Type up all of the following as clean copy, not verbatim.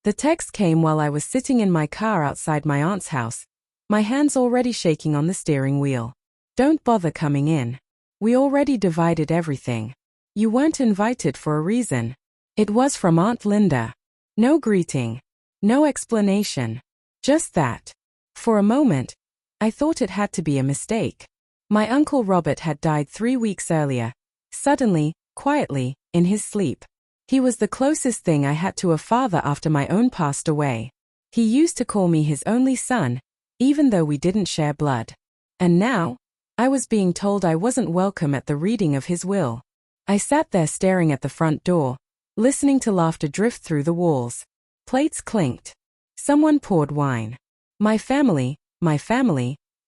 The text came while I was sitting in my car outside my aunt's house, my hands already shaking on the steering wheel. Don't bother coming in. We already divided everything. You weren't invited for a reason. It was from Aunt Linda. No greeting. No explanation. Just that. For a moment, I thought it had to be a mistake. My Uncle Robert had died 3 weeks earlier, suddenly, quietly, in his sleep. He was the closest thing I had to a father after my own passed away. He used to call me his only son, even though we didn't share blood. And now, I was being told I wasn't welcome at the reading of his will. I sat there staring at the front door, listening to laughter drift through the walls. Plates clinked. Someone poured wine. My family,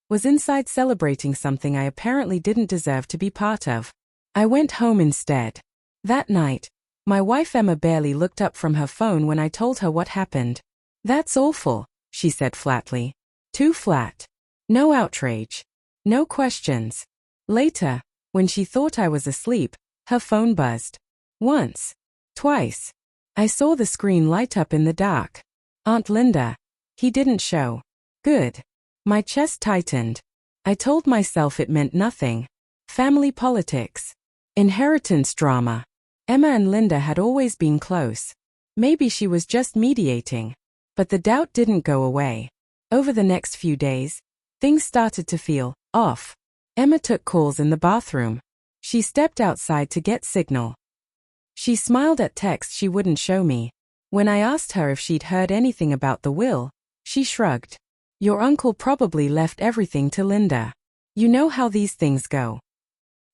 was inside celebrating something I apparently didn't deserve to be part of. I went home instead. That night, my wife Emma barely looked up from her phone when I told her what happened. That's awful, she said flatly. Too flat. No outrage. No questions. Later, when she thought I was asleep, her phone buzzed. Once. Twice. I saw the screen light up in the dark. Aunt Linda. He didn't show. Good. My chest tightened. I told myself it meant nothing. Family politics. Inheritance drama. Emma and Linda had always been close. Maybe she was just mediating. But the doubt didn't go away. Over the next few days, things started to feel off. Emma took calls in the bathroom. She stepped outside to get signal. She smiled at texts she wouldn't show me. When I asked her if she'd heard anything about the will, she shrugged. Your uncle probably left everything to Linda. You know how these things go.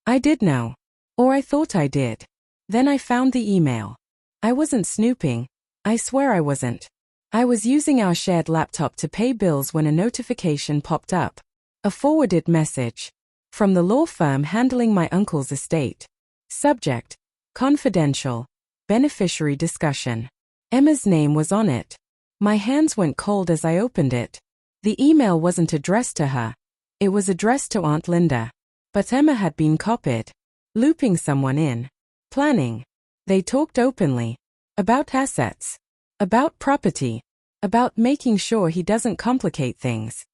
I did know. Or I thought I did. Then I found the email. I wasn't snooping. I swear I wasn't. I was using our shared laptop to pay bills when a notification popped up. A forwarded message. From the law firm handling my uncle's estate. Subject. Confidential. Beneficiary discussion. Emma's name was on it. My hands went cold as I opened it. The email wasn't addressed to her. It was addressed to Aunt Linda. But Emma had been copied. Looping someone in. Planning. They talked openly. About assets. About property. About making sure he doesn't complicate things.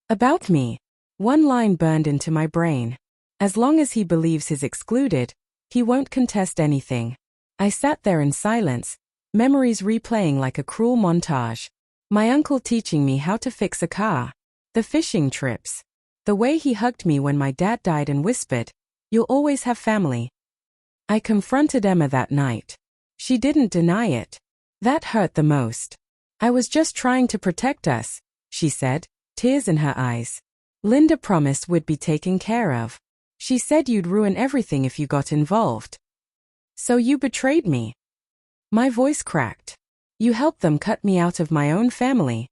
About me. One line burned into my brain. As long as he believes he's excluded, he won't contest anything. I sat there in silence, memories replaying like a cruel montage. My uncle teaching me how to fix a car. The fishing trips. The way he hugged me when my dad died and whispered, "You'll always have family." I confronted Emma that night. She didn't deny it. That hurt the most. I was just trying to protect us, she said, tears in her eyes. Linda promised we'd be taken care of. She said you'd ruin everything if you got involved. So you betrayed me. My voice cracked. You helped them cut me out of my own family.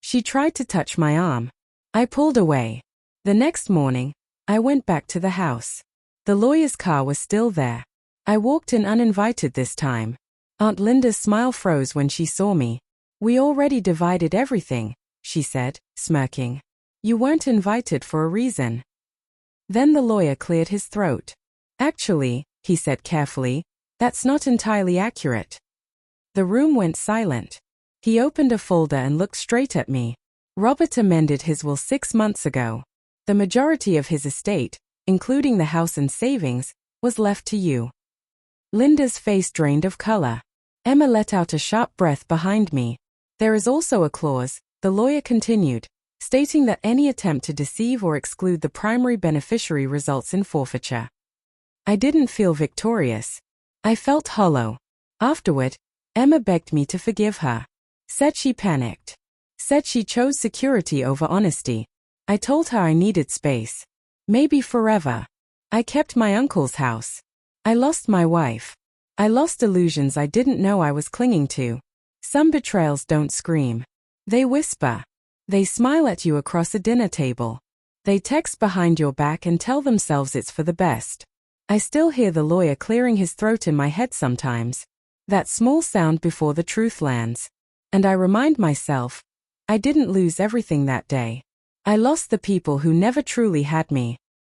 She tried to touch my arm. I pulled away. The next morning, I went back to the house. The lawyer's car was still there. I walked in uninvited this time. Aunt Linda's smile froze when she saw me. We already divided everything, she said, smirking. You weren't invited for a reason. Then the lawyer cleared his throat. Actually, he said carefully, that's not entirely accurate. The room went silent. He opened a folder and looked straight at me. Robert amended his will 6 months ago. The majority of his estate, including the house and savings, was left to you. Linda's face drained of color. Emma let out a sharp breath behind me. There is also a clause, the lawyer continued, stating that any attempt to deceive or exclude the primary beneficiary results in forfeiture. I didn't feel victorious. I felt hollow. Afterward, Emma begged me to forgive her. Said she panicked. Said she chose security over honesty. I told her I needed space. Maybe forever. I kept my uncle's house. I lost my wife. I lost illusions I didn't know I was clinging to. Some betrayals don't scream. They whisper. They smile at you across a dinner table. They text behind your back and tell themselves it's for the best. I still hear the lawyer clearing his throat in my head sometimes. That small sound before the truth lands. And I remind myself, I didn't lose everything that day. I lost the people who never truly had me.